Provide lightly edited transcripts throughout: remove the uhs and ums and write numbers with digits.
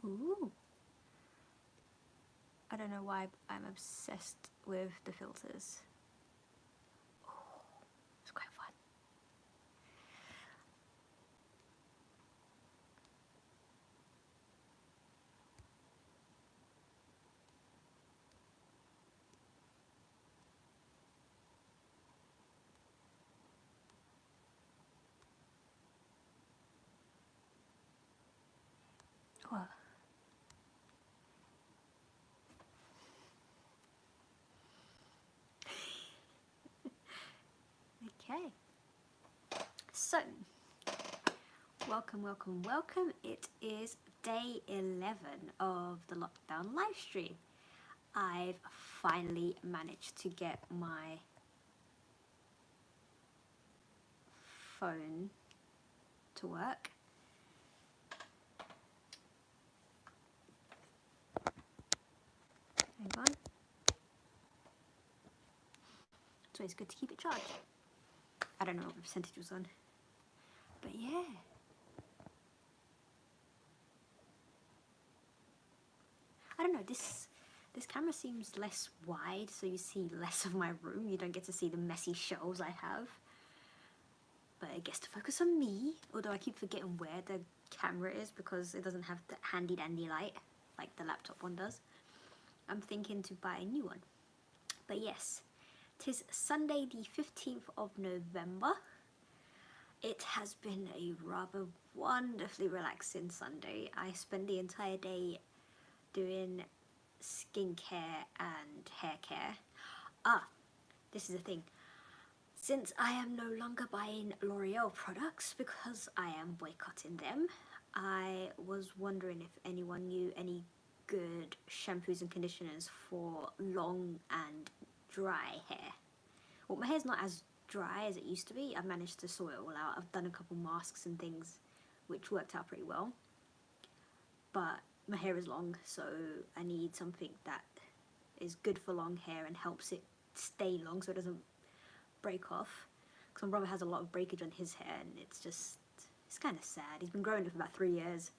Ooh. I don't know why I'm obsessed with the filters. Oh, it's quite fun. What? Okay. So, welcome. It is day 11 of the lockdown live stream. I've finally managed to get my phone to work. Hang on. So it's good to keep it charged. I don't know what the percentage was on. But yeah. I don't know, this camera seems less wide, so you see less of my room. You don't get to see the messy shelves I have. But it gets to focus on me, although I keep forgetting where the camera is because it doesn't have the handy dandy light like the laptop one does. I'm thinking to buy a new one. But yes, 'tis Sunday the 15th of November. It has been a rather wonderfully relaxing Sunday. I spent the entire day doing skincare and hair care. This is the thing. Since I am no longer buying L'Oreal products because I am boycotting them, I was wondering if anyone knew any good shampoos and conditioners for long and dry hair. Well, my hair's not as dry as it used to be. I've managed to sort it all out. I've done a couple masks and things which worked out pretty well. But my hair is long, so I need something that is good for long hair and helps it stay long so it doesn't break off. Because my brother has a lot of breakage on his hair and it's kind of sad. He's been growing it for about 3 years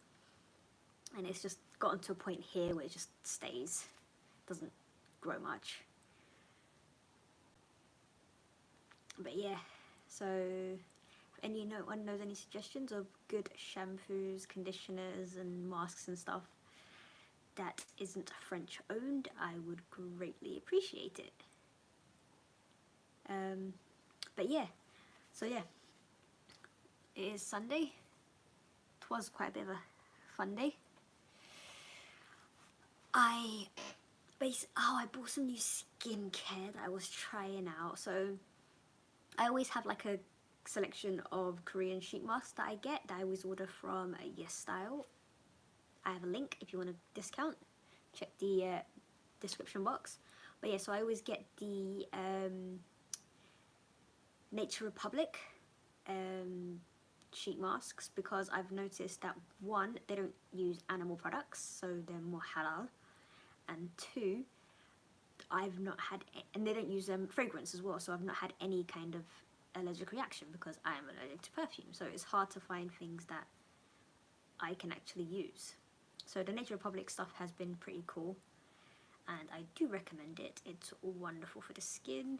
and it's just gotten to a point here where it just stays, doesn't grow much. But yeah, so if anyone knows any suggestions of good shampoos, conditioners and masks and stuff that isn't French owned, I would greatly appreciate it. But yeah, so yeah, it is Sunday. It was quite a bit of a fun day. I bought some new skincare that I was trying out. So I always have like a selection of Korean sheet masks that I get that I always order from Yes Style. I have a link if you want a discount. Check the description box. But yeah, so I always get the Nature Republic sheet masks because I've noticed that one, they don't use animal products, so they're more halal, and two, I've not had, and they don't use fragrance as well, so I've not had any kind of allergic reaction because I am allergic to perfume, so it's hard to find things that I can actually use. So the Nature Republic stuff has been pretty cool and I do recommend it. It's wonderful for the skin.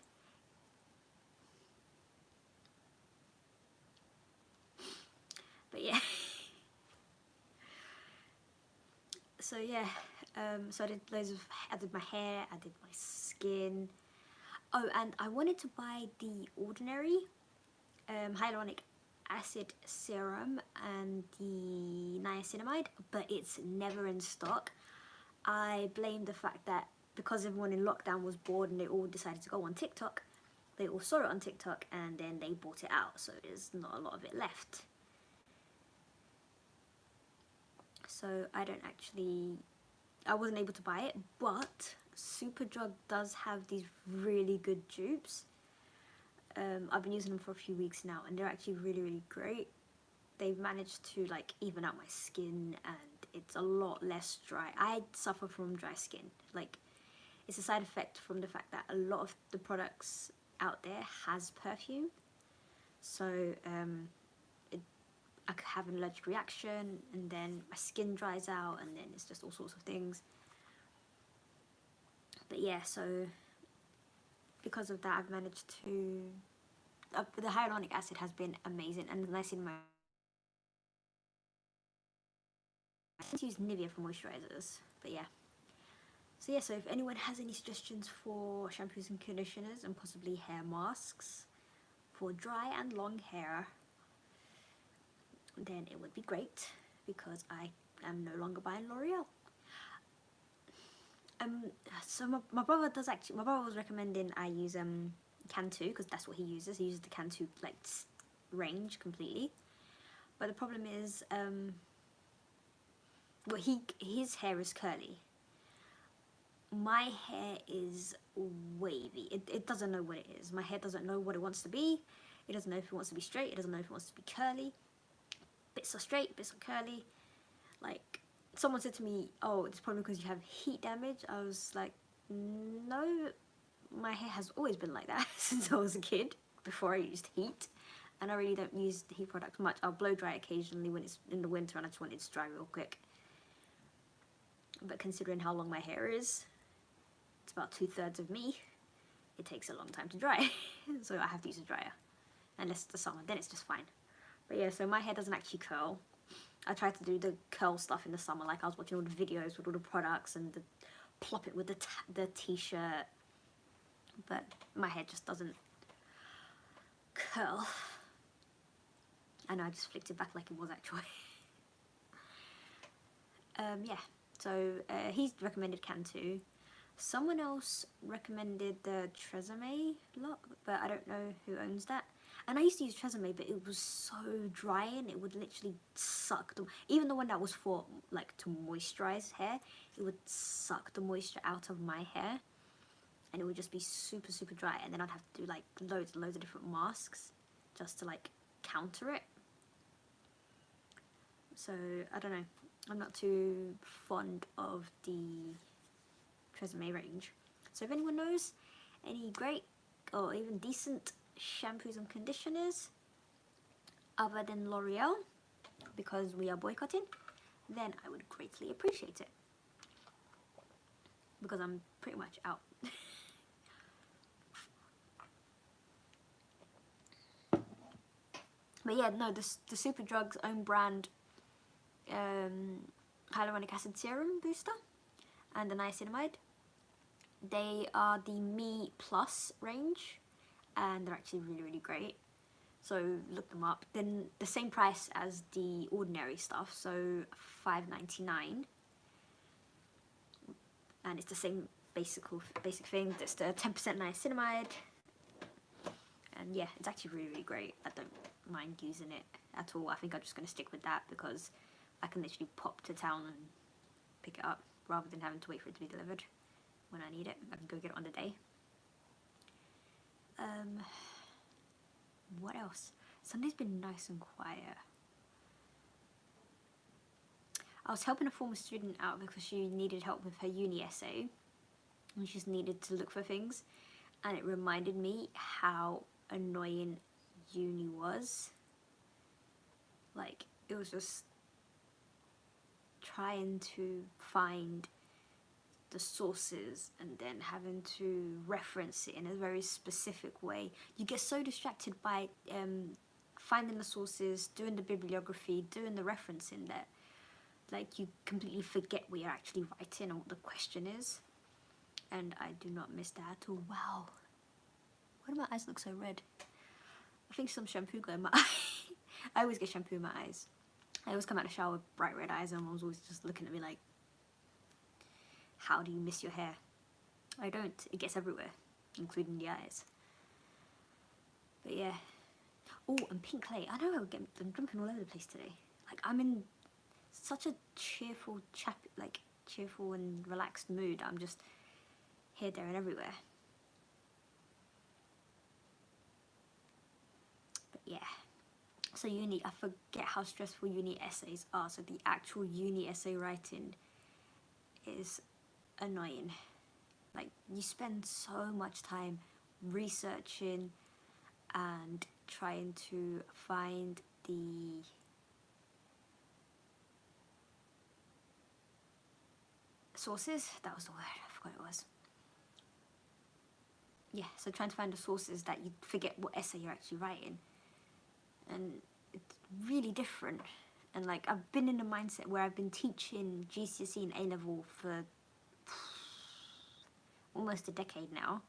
But yeah. So yeah, so I did I did my hair, I did my skin. Oh, and I wanted to buy the Ordinary hyaluronic acid serum and the niacinamide, but it's never in stock. I blame the fact that because everyone in lockdown was bored and they all decided to go on TikTok, they all saw it on TikTok and then they bought it out, so there's not a lot of it left. So I wasn't able to buy it, but Superdrug does have these really good dupes. I've been using them for a few weeks now and they're actually really great. They've managed to like even out my skin and it's a lot less dry. I suffer from dry skin. Like, it's a side effect from the fact that a lot of the products out there has perfume. So I could have an allergic reaction, and then my skin dries out, and then it's just all sorts of things. But yeah, so because of that, I've managed to the hyaluronic acid has been amazing, and the niacinamide. I tend to use Nivea for moisturizers, but yeah. So yeah, so if anyone has any suggestions for shampoos and conditioners and possibly hair masks for dry and long hair, then it would be great, because I am no longer buying L'Oreal. So my brother was recommending I use Cantu, because that's what he uses. He uses the Cantu like range completely. But the problem is, well, his hair is curly. My hair is wavy. It doesn't know what it is. My hair doesn't know what it wants to be. It doesn't know if it wants to be straight. It doesn't know if it wants to be curly. Bits are straight, bits are curly. Like, someone said to me, oh, it's probably because you have heat damage. I was like, no, my hair has always been like that since I was a kid, before I used heat. And I really don't use the heat product much. I'll blow dry occasionally when it's in the winter and I just want it to dry real quick. But considering how long my hair is, it's about 2/3 of me, it takes a long time to dry. So I have to use a dryer. Unless it's the summer, then it's just fine. But yeah, so my hair doesn't actually curl. I tried to do the curl stuff in the summer, like I was watching all the videos with all the products and plop it with the t-shirt. But my hair just doesn't curl. I know, I just flicked it back like it was actually. Yeah, so he's recommended Cantu. Someone else recommended the Tresemme lot, but I don't know who owns that. And I used to use Tresemme, but it was so drying. It would literally suck even the one that was for like to moisturize hair, it would suck the moisture out of my hair, and it would just be super, super dry. And then I'd have to do like loads and loads of different masks just to like counter it. So I don't know. I'm not too fond of the Tresemme range. So if anyone knows any great or even decent shampoos and conditioners other than L'Oreal, because we are boycotting, then I would greatly appreciate it, because I'm pretty much out. But yeah, no, the Superdrug's own brand hyaluronic acid serum booster and the niacinamide, they are the Me Plus range, and they're actually really, really great. So look them up. Then the same price as the ordinary stuff, so $5.99, and it's the same basic thing. It's the 10% niacinamide, and yeah, it's actually really, really great. I don't mind using it at all. I think I'm just going to stick with that, because I can literally pop to town and pick it up rather than having to wait for it to be delivered when I need it. I can go get it on the day. What else? Sunday's been nice and quiet. I was helping a former student out because she needed help with her uni essay, and she just needed to look for things, and it reminded me how annoying uni was. Like, it was just trying to find the sources and then having to reference it in a very specific way. You get so distracted by finding the sources, doing the bibliography, doing the referencing, that like you completely forget what you're actually writing and what the question is. And I do not miss that at all. Wow, why do my eyes look so red? I think some shampoo got in my eye. I always get shampoo in my eyes. I always come out of the shower with bright red eyes, and Mom's always just looking at me like, how do you miss your hair? I don't. It gets everywhere, including the eyes. But yeah. Oh, and pink clay. I know I'm jumping all over the place today. Like, I'm in such a cheerful and relaxed mood. I'm just here, there, and everywhere. But yeah. So uni, I forget how stressful uni essays are. So the actual uni essay writing is annoying. Like, you spend so much time researching and trying to find the sources, that was the word, I forgot it was. Yeah, so trying to find the sources that you forget what essay you're actually writing. And it's really different. And like, I've been in a mindset where I've been teaching GCSE and A-level for almost a decade now,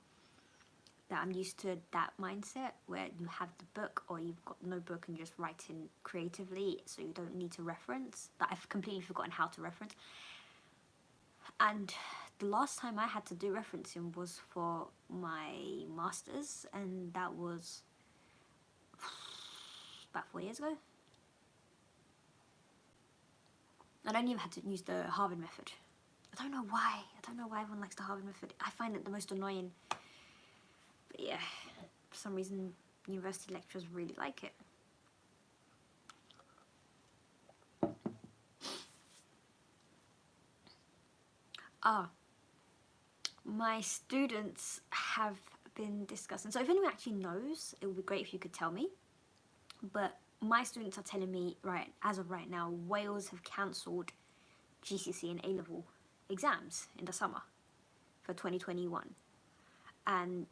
that I'm used to that mindset where you have the book or you've got no book and you're just writing creatively, so you don't need to reference. That I've completely forgotten how to reference. And the last time I had to do referencing was for my masters, and that was about 4 years ago. And I only had to use the Harvard method. I don't know why. I don't know why everyone likes the Harvard method. I find it the most annoying. But yeah, for some reason, university lecturers really like it. My students have been discussing, so if anyone actually knows, it would be great if you could tell me. But my students are telling me, right, as of right now, Wales have cancelled GCSE and A-level exams in the summer for 2021. And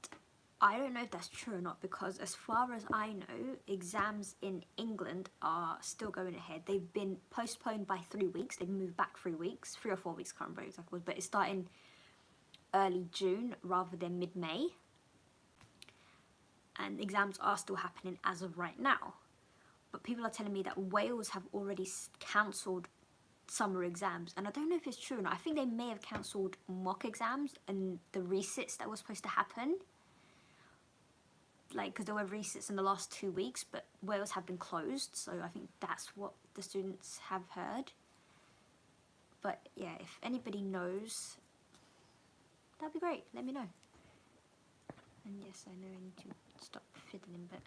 I don't know if that's true or not, because as far as I know, exams in England are still going ahead. They've been postponed by 3 weeks. They've moved back 3 weeks, 3 or 4 weeks, can't remember exactly, but it's starting early June rather than mid-May. And exams are still happening as of right now. But people are telling me that Wales have already cancelled summer exams, and I don't know if it's true or not. I think they may have cancelled mock exams and the resits that were supposed to happen, like, because there were resits in the last 2 weeks, but Wales have been closed, so I think that's what the students have heard. But yeah, if anybody knows, that'd be great, let me know. And yes, I know I need to stop fiddling, but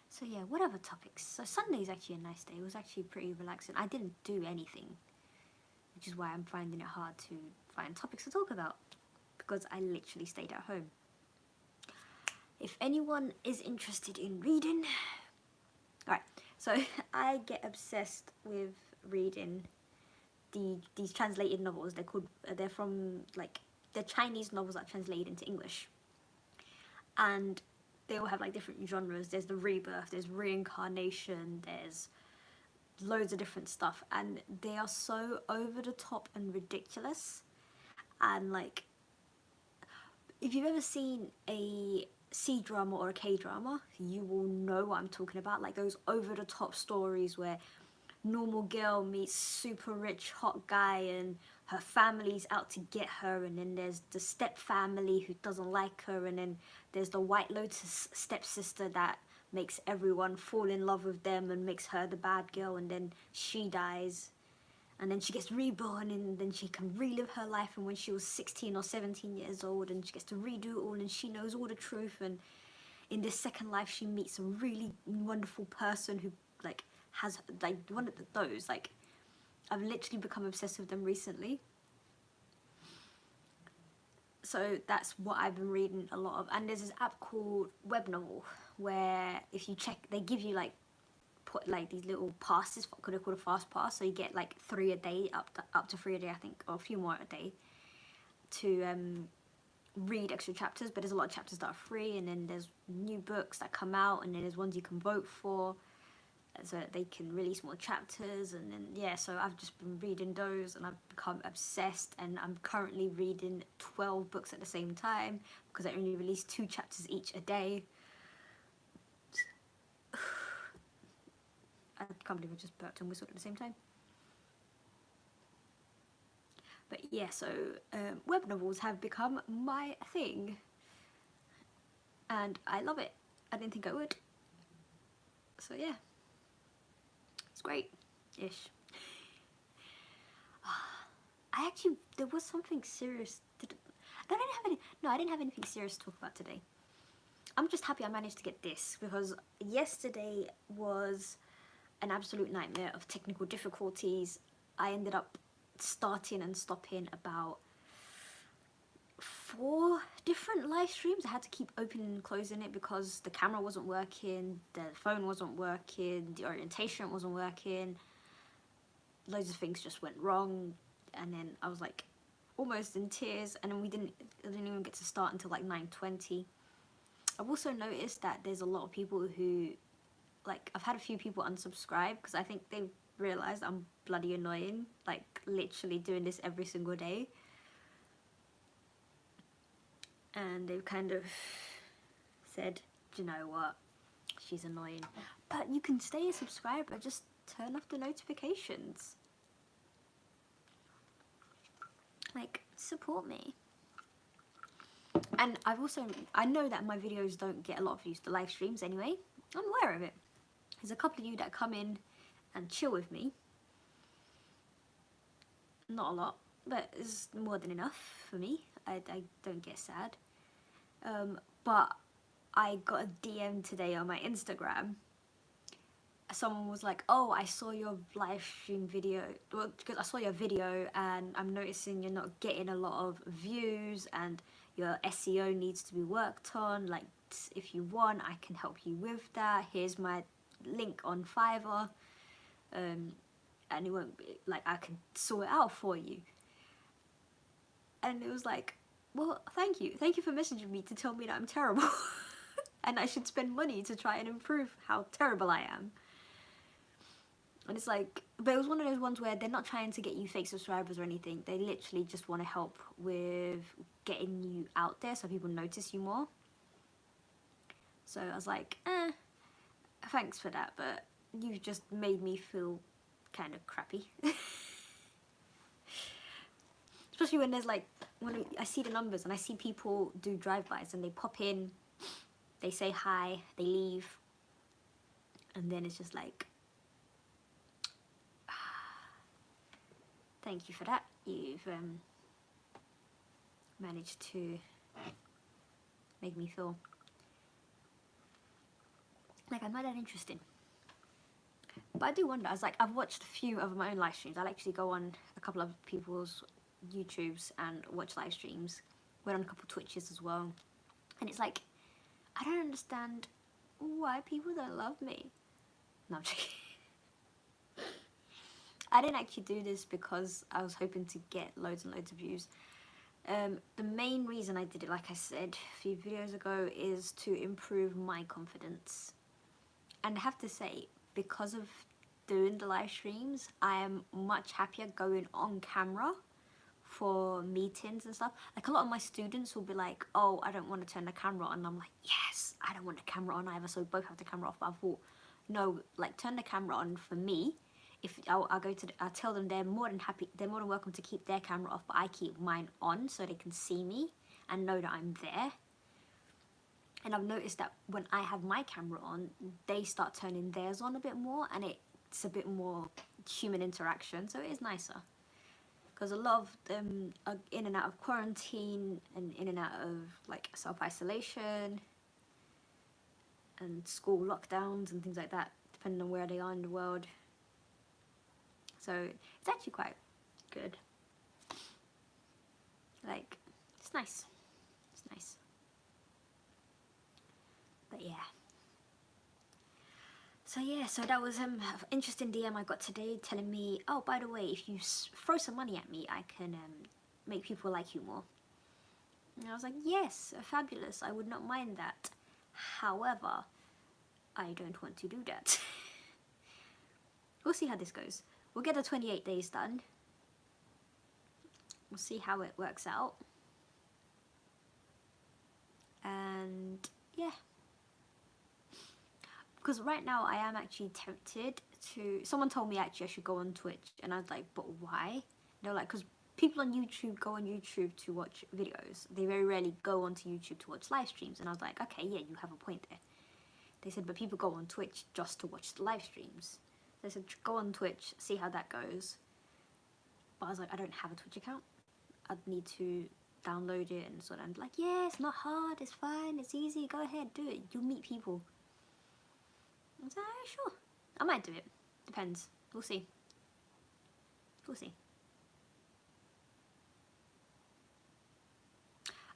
so yeah, what other topics? So Sunday is actually a nice day. It was actually pretty relaxing. I didn't do anything, which is why I'm finding it hard to find topics to talk about, because I literally stayed at home. If anyone is interested in reading, alright, so I get obsessed with reading these translated novels. They're from, like, they're Chinese novels that are translated into English. And they all have like different genres. There's the rebirth, there's reincarnation, there's loads of different stuff, and they are so over the top and ridiculous. And like, if you've ever seen a C drama or a K drama, you will know what I'm talking about. Like those over the top stories where normal girl meets super rich hot guy and her family's out to get her, and then there's the step family who doesn't like her, and then there's the White Lotus stepsister that makes everyone fall in love with them and makes her the bad girl, and then she dies, and then she gets reborn, and then she can relive her life and when she was 16 or 17 years old, and she gets to redo it all, and she knows all the truth, and in this second life she meets a really wonderful person who like has like one of those, like, I've literally become obsessed with them recently. So that's what I've been reading a lot of. And there's this app called Web Novel, where if you check, they give you like put like these little passes, what they're called a fast pass, so you get like 3 a day, up to 3 a day I think, or a few more a day, to read extra chapters. But there's a lot of chapters that are free, and then there's new books that come out, and then there's ones you can vote for, so that they can release more chapters. And then yeah, so I've just been reading those, and I've become obsessed, and I'm currently reading 12 books at the same time because I only release 2 chapters each a day. I can't believe I just burped and whistled at the same time. But yeah, so web novels have become my thing, and I love it. I didn't think I would, so yeah, it's great-ish. There was something serious. I didn't have anything serious to talk about today. I'm just happy I managed to get this, because yesterday was an absolute nightmare of technical difficulties. I ended up starting and stopping about 4 different live streams. I had to keep opening and closing it because the camera wasn't working, the phone wasn't working, the orientation wasn't working. Loads of things just went wrong, and then I was like almost in tears, and then I didn't even get to start until like 9:20. I've also noticed that there's a lot of people who, like, I've had a few people unsubscribe because I think they've realised I'm bloody annoying, like literally doing this every single day. And they've kind of said, do you know what, she's annoying. But you can stay a subscriber, just turn off the notifications. Like, support me. And I know that my videos don't get a lot of views, the live streams anyway. I'm aware of it. There's a couple of you that come in and chill with me. Not a lot, but it's more than enough for me. I don't get sad. But I got a DM today on my Instagram. Someone was like, oh, I saw your live stream video, well, because I saw your video and I'm noticing you're not getting a lot of views and your SEO needs to be worked on. Like, if you want, I can help you with that. Here's my link on Fiverr. And it won't be, like, I can sort it out for you. And it was like, well, thank you for messaging me to tell me that I'm terrible and I should spend money to try and improve how terrible I am. And it's like, but it was one of those ones where they're not trying to get you fake subscribers or anything. They literally just want to help with getting you out there so people notice you more. So I was like, thanks for that, but you just made me feel kind of crappy. Especially when there's like, when I see the numbers and I see people do drive-bys and they pop in, they say hi, they leave, and then it's just like, thank you for that. You've managed to make me feel like I'm not that interesting. But I do wonder, I was like, I've watched a few of my own live streams. I'll actually go on a couple of people's YouTubes and watch live streams. Went on a couple Twitches as well. And it's like, I don't understand why people don't love me. No, I'm joking. I didn't actually do this because I was hoping to get loads and loads of views. The main reason I did it, like I said a few videos ago, is to improve my confidence. And I have to say, because of doing the live streams, I am much happier going on camera for meetings and stuff. Like, a lot of my students will be like, oh, I don't want to turn the camera on. And I'm like, yes, I don't want the camera on either, so we both have the camera off. But I thought, no, like, turn the camera on for me. If I'll tell them they're more than welcome to keep their camera off, but I keep mine on so they can see me and know that I'm there. And I've noticed that when I have my camera on, they start turning theirs on a bit more, and it's a bit more human interaction, so it is nicer. Because a lot of them are in and out of quarantine and in and out of like self-isolation and school lockdowns and things like that, depending on where they are in the world. So it's actually quite good. Like, it's nice. It's nice. But yeah. So that was an interesting DM I got today telling me, oh, by the way, if you throw some money at me, I can make people like you more. And I was like, yes, fabulous. I would not mind that. However, I don't want to do that. We'll see how this goes. We'll get the 28 days done. We'll see how it works out. And yeah. Because right now I am actually tempted to... Someone told me actually I should go on Twitch. And I was like, but why? They're like, because people on YouTube go on YouTube to watch videos. They very rarely go onto YouTube to watch live streams. And I was like, okay, yeah, you have a point there. They said, but people go on Twitch just to watch the live streams. They said, go on Twitch, see how that goes. But I was like, I don't have a Twitch account. I'd need to download it and sort of like, yeah, it's not hard, it's fine, it's easy, go ahead, do it. You'll meet people. I was like, sure. I might do it. Depends. We'll see. We'll see.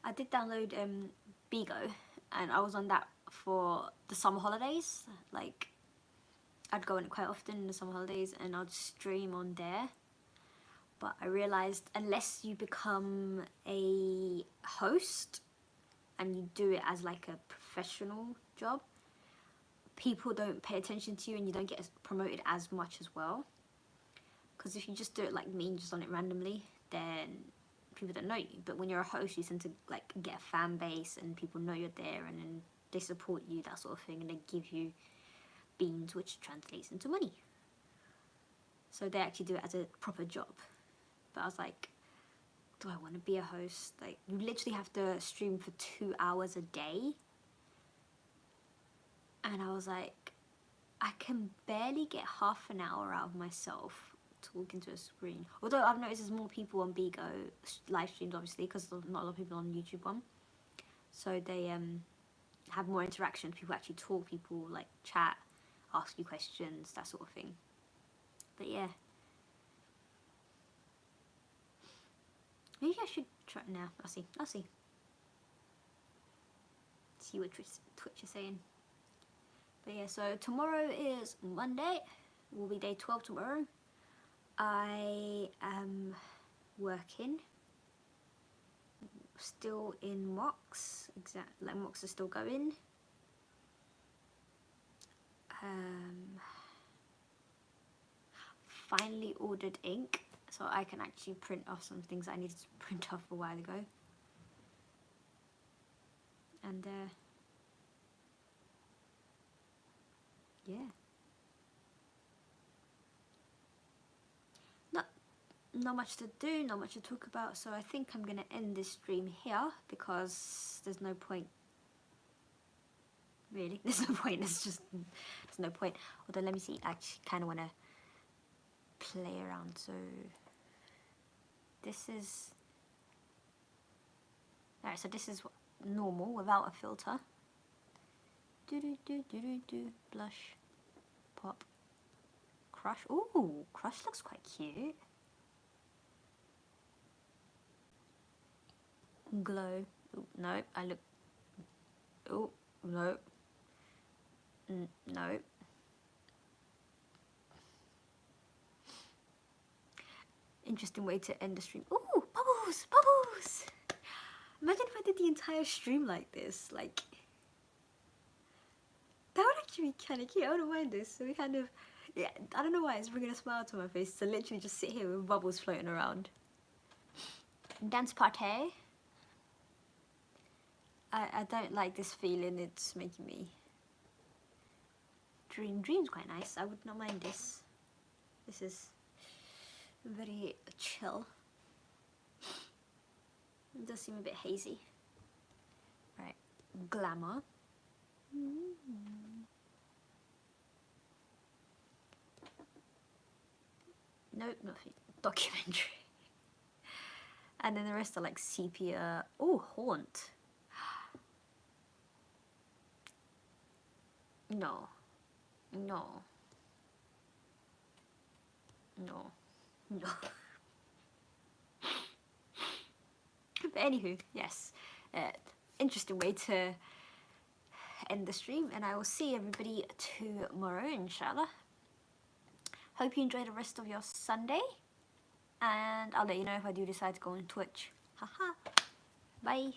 I did download Bigo, and I was on that for the summer holidays. Like, I'd go on it quite often in the summer holidays, and I'd stream on there. But I realized unless you become a host and you do it as like a professional job, people don't pay attention to you and you don't get promoted as much as well. Because if you just do it like me, just on it randomly, then people don't know you. But when you're a host, you tend to like get a fan base and people know you're there, and then they support you, that sort of thing, and they give you beans, which translates into money. So they actually do it as a proper job. But I was like, do I want to be a host? Like, you literally have to stream for 2 hours a day. And I was like, I can barely get half an hour out of myself talking to a screen. Although I've noticed there's more people on Bigo live streams, obviously, because not a lot of people on YouTube one. So they have more interactions. People actually talk, people like chat, ask you questions, that sort of thing. But yeah. Maybe I should try now. I'll see. See what Twitch is saying. But yeah, so tomorrow is Monday. Will be day 12 tomorrow. I am working. Still in mocks. Like mocks are still going. Finally ordered ink, so I can actually print off some things I needed to print off a while ago. And yeah. Not much to do, not much to talk about, so I think I'm gonna end this stream here because there's no point. Really, there's no point. There's no point. Although, let me see. I actually kind of want to play around. So this is alright. So this is normal without a filter. Blush, pop, crush. Ooh, crush looks quite cute. Glow. Ooh, no, I look. Oh no. No. Interesting way to end the stream. Ooh, bubbles, bubbles. Imagine if I did the entire stream like this. Like, that would actually be kind of cute. I wouldn't mind this. So we kind of, yeah, I don't know why it's bringing a smile to my face to literally just sit here with bubbles floating around. Dance party. I don't like this feeling. It's making me dream. Dream's quite nice. I would not mind this. This is very chill. It does seem a bit hazy. Right, glamour. Nope, nothing. Documentary. And then the rest are like sepia. Oh, haunt. No. No. No. No. But anywho, yes. Interesting way to end the stream, and I will see everybody tomorrow, inshallah. Hope you enjoy the rest of your Sunday, and I'll let you know if I do decide to go on Twitch. Haha. Bye.